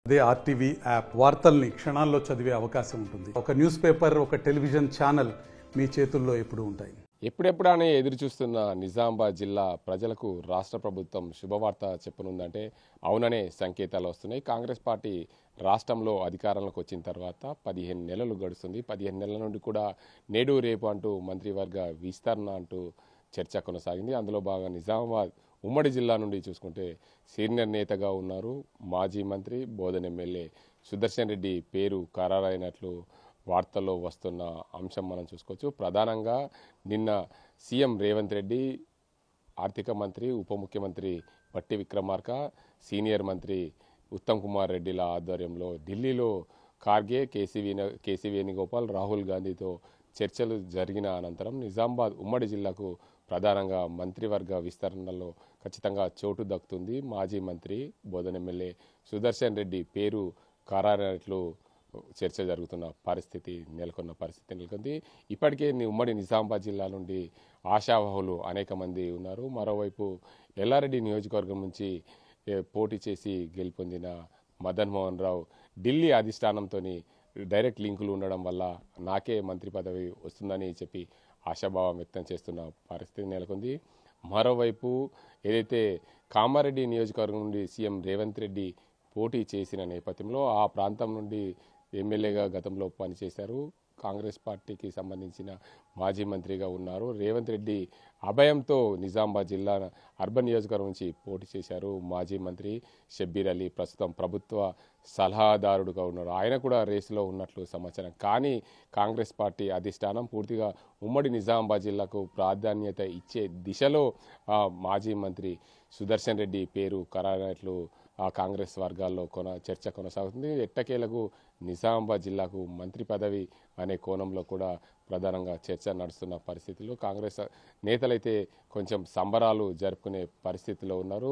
అదే RTV app వార్తల్ని క్షణాల్లో చదివే అవకాశం ఉంటుంది. ఒక న్యూస్ పేపర్, ఒక టెలివిజన్ ఛానల్ మీ చేతుల్లో ఎప్పుడూ ఉంటాయి. ఎప్పుడెప్పుడనే ఎదురు చూస్తున్న నిజామాబాద్ జిల్లా ప్రజలకు రాష్ట్ర ప్రభుత్వం శుభవార్త చెప్పనుందంటే అవుననే సంకేతాలు వస్తున్నాయి. కాంగ్రెస్ పార్టీ రాష్ట్రంలో అధికారంలోకి వచ్చిన తర్వాత 15 నెలలు గడుస్తుంది. 15 నెలల నుండి కూడా నేడు రేపు అంటూ మంత్రివర్గ విస్తరణ అంటూ చర్చ కొనసాగింది. అందులో భాగంగా నిజామాబాద్ ఉమ్మడి జిల్లా నుండి చూసుకుంటే సీనియర్ నేతగా ఉన్నారు మాజీ మంత్రి బోధన్ ఎమ్మెల్యే సుదర్శన్ రెడ్డి పేరు ఖరారైనట్లు వార్తల్లో వస్తున్న అంశం మనం చూసుకోవచ్చు. ప్రధానంగా నిన్న సీఎం రేవంత్ రెడ్డి, ఆర్థిక మంత్రి ఉప ముఖ్యమంత్రి బట్టి విక్రమార్క, సీనియర్ మంత్రి ఉత్తమ్ కుమార్ రెడ్డిల ఆధ్వర్యంలో ఢిల్లీలో ఖార్గే, కేసీ వేణుగోపాల్, రాహుల్ గాంధీతో చర్చలు జరిగిన అనంతరం నిజామాబాద్ ఉమ్మడి జిల్లాకు ప్రధానంగా మంత్రివర్గ విస్తరణలో ఖచ్చితంగా చోటు దక్కుతుంది. మాజీ మంత్రి బోధన్ ఎమ్మెల్యే సుదర్శన్ రెడ్డి పేరు ఖరారైనట్లు చర్చ జరుగుతున్న పరిస్థితి నెలకొంది. ఇప్పటికే ఉమ్మడి నిజామాబాద్ జిల్లా నుండి ఆశావాహులు అనేక మంది ఉన్నారు. మరోవైపు ఎల్లారెడ్డి నియోజకవర్గం నుంచి పోటీ చేసి గెలుపొందిన మదన్ మోహన్ రావు ఢిల్లీ అధిష్టానంతో డైరెక్ట్ లింకులు ఉండడం వల్ల నాకే మంత్రి పదవి వస్తుందని చెప్పి ఆశాభావం వ్యక్తం చేస్తున్న పరిస్థితి నెలకొంది. మరోవైపు ఏదైతే కామారెడ్డి నియోజకవర్గం నుండి సీఎం రేవంత్ రెడ్డి పోటీ చేసిన నేపథ్యంలో ఆ ప్రాంతం నుండి ఎమ్మెల్యేగా గతంలో పనిచేశారు. కాంగ్రెస్ పార్టీకి సంబంధించిన మాజీ మంత్రిగా ఉన్నారు. రేవంత్ రెడ్డి అభయంతో నిజామాబాద్ జిల్లా అర్బన్ నియోజకవర్గం నుంచి పోటీ చేశారు. మాజీ మంత్రి షబ్బీర్ అలీ ప్రస్తుతం ప్రభుత్వ సలహాదారుడుగా ఉన్నారు. ఆయన కూడా రేసులో ఉన్నట్లు సమాచారం. కానీ కాంగ్రెస్ పార్టీ అధిష్టానం పూర్తిగా ఉమ్మడి నిజామాబాద్ జిల్లాకు ప్రాధాన్యత ఇచ్చే దిశలో మాజీ మంత్రి సుదర్శన్ రెడ్డి పేరు ఖరారైనట్లు ఆ కాంగ్రెస్ వర్గాల్లో చర్చ కొనసాగుతుంది. ఎట్టకేలకు నిజామాబాద్ జిల్లాకు మంత్రి పదవి అనే కోణంలో కూడా ప్రధానంగా చర్చ నడుస్తున్న పరిస్థితుల్లో కాంగ్రెస్ నేతలైతే కొంచెం సంబరాలు జరుపుకునే పరిస్థితిలో ఉన్నారు.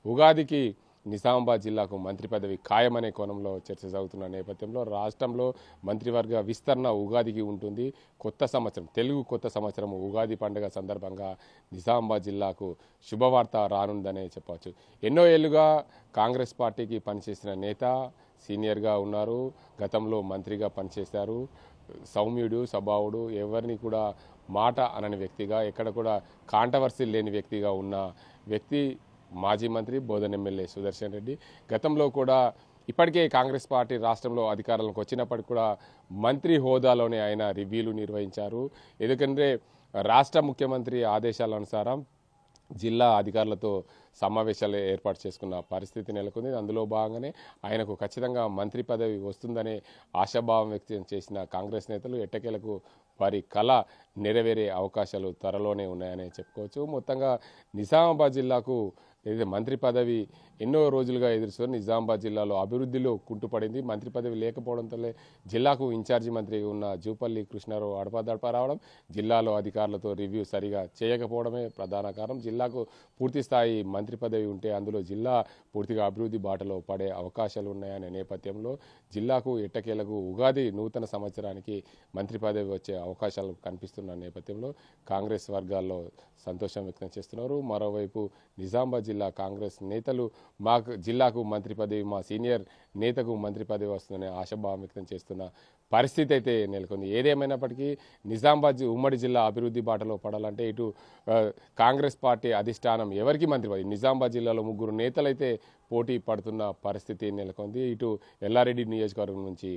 ఉగాదికి నిజామాబాద్ జిల్లాకు మంత్రి పదవి ఖాయమనే కోణంలో చర్చ సాగుతున్న నేపథ్యంలో రాష్ట్రంలో మంత్రివర్గ విస్తరణ ఉగాదికి ఉంటుంది. కొత్త సంవత్సరం, తెలుగు కొత్త సంవత్సరం ఉగాది పండుగ సందర్భంగా నిజామాబాద్ జిల్లాకు శుభవార్త రానుందనే చెప్పవచ్చు. ఎన్నో ఏళ్లుగా కాంగ్రెస్ పార్టీకి పనిచేసిన నేత, సీనియర్గా ఉన్నారు, గతంలో మంత్రిగా పనిచేశారు. సౌమ్యుడు, స్వభావుడు, ఎవరిని కూడా మాట అనని వ్యక్తిగా, ఎక్కడ కూడా కాంట్రవర్సీ లేని వ్యక్తిగా ఉన్న వ్యక్తి మాజీ మంత్రి బోధన్ ఎమ్మెల్యే సుదర్శన్ రెడ్డి. గతంలో కూడా ఇప్పటికే కాంగ్రెస్ పార్టీ రాష్ట్రంలో అధికారంలోకి వచ్చినప్పటికీ కూడా మంత్రి హోదాలోనే ఆయన రివ్యూలు నిర్వహించారు. ఎందుకంటే రాష్ట్ర ముఖ్యమంత్రి ఆదేశాల అనుసారం జిల్లా అధికారులతో సమావేశాలు ఏర్పాటు చేసుకున్న పరిస్థితి నెలకొంది. అందులో భాగంగానే ఆయనకు ఖచ్చితంగా మంత్రి పదవి వస్తుందనే ఆశాభావం వ్యక్తం చేసిన కాంగ్రెస్ నేతలు ఎట్టకేలకు వారి కళ నెరవేరే అవకాశాలు త్వరలోనే ఉన్నాయని చెప్పుకోవచ్చు. మొత్తంగా నిజామాబాద్ జిల్లాకు ఏదైతే మంత్రి పదవి ఎన్నో రోజులుగా ఎదురుస్తుంది. నిజామాబాద్ జిల్లాలో అభివృద్ధిలో కుంటుపడింది. మంత్రి పదవి లేకపోవడంతో జిల్లాకు ఇన్ఛార్జి మంత్రిగా ఉన్న జూపల్లి కృష్ణారావు అడపాదడపా రావడం, జిల్లాలో అధికారులతో రివ్యూ సరిగా చేయకపోవడమే ప్రధాన కారణం. జిల్లాకు పూర్తి స్థాయి మంత్రి పదవి ఉంటే అందులో జిల్లా పూర్తిగా అభివృద్ధి బాటలో పడే అవకాశాలు ఉన్నాయనే నేపథ్యంలో జిల్లాకు ఎట్టకేలకు ఉగాది నూతన సంవత్సరానికి మంత్రి పదవి వచ్చే అవకాశాలు కనిపిస్తున్న నేపథ్యంలో కాంగ్రెస్ వర్గాల్లో సంతోషం వ్యక్తం చేస్తున్నారు. మరోవైపు నిజామాబాద్ జిల్లా కాంగ్రెస్ నేతలు మాకు జిల్లాకు మంత్రి పదవి, మా సీనియర్ నేతకు మంత్రి పదవి వస్తుందనే ఆశాభావం వ్యక్తం చేస్తున్న పరిస్థితి అయితే నెలకొంది. ఏదేమైనప్పటికీ నిజామాబాద్ ఉమ్మడి జిల్లా అభివృద్ధి బాటలో పడాలంటే ఇటు కాంగ్రెస్ పార్టీ అధిష్టానం ఎవరికి మంత్రి పదవి, నిజామాబాద్ జిల్లాలో 3 నేతలైతే పోటీ పడుతున్న పరిస్థితి నెలకొంది. ఇటు ఎల్లారెడ్డి నియోజకవర్గం నుంచి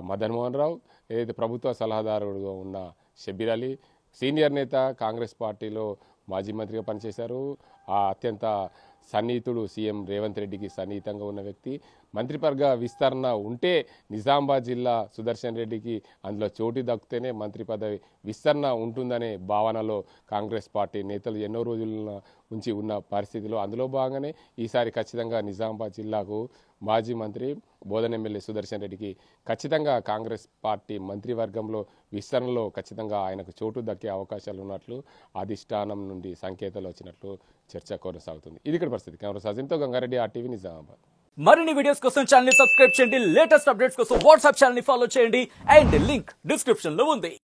మదన్ మోహన్ రావు, ఏదైతే ప్రభుత్వ సలహాదారుడుగా ఉన్న షబ్బీర్ అలీ, సీనియర్ నేత కాంగ్రెస్ పార్టీలో మాజీ మంత్రిగా పనిచేశారు, అత్యంత సన్నిహితుడు సీఎం రేవంత్ రెడ్డికి సన్నిహితంగా ఉన్న వ్యక్తి. మంత్రివర్గ విస్తరణ ఉంటే నిజామాబాద్ జిల్లా సుదర్శన్ రెడ్డికి అందులో చోటు దక్కితేనే మంత్రి పదవి విస్తరణ ఉంటుందనే భావనలో కాంగ్రెస్ పార్టీ నేతలు ఎన్నో రోజుల నుంచి ఉన్న పరిస్థితిలో అందులో భాగంగానే ఈసారి ఖచ్చితంగా నిజామాబాద్ జిల్లాకు మాజీ మంత్రి బోధన్ ఎమ్మెల్యే సుదర్శన్ రెడ్డికి ఖచ్చితంగా కాంగ్రెస్ పార్టీ మంత్రివర్గంలో విస్తరణలో ఖచ్చితంగా ఆయనకు చోటు దక్కే అవకాశాలు ఉన్నట్లు అధిష్టానం నుండి సంకేతాలు వచ్చినట్లు చర్చ కొనసాగుతుంది. ఇది ఇక్కడ పరిస్థితి. కెమెరా సాజిన్తో గంగారెడ్డి, ఆర్టీవీ, నిజామాబాద్. మరిన్ని వీడియోస్ కోసం ఛానల్ ని సబ్స్క్రైబ్ చేయండి. లేటెస్ట్ అప్డేట్స్ కోసం వాట్సాప్ ఛానల్ ని ఫాలో చేయండి. అండ్ లింక్ డిస్క్రిప్షన్ లో ఉంది.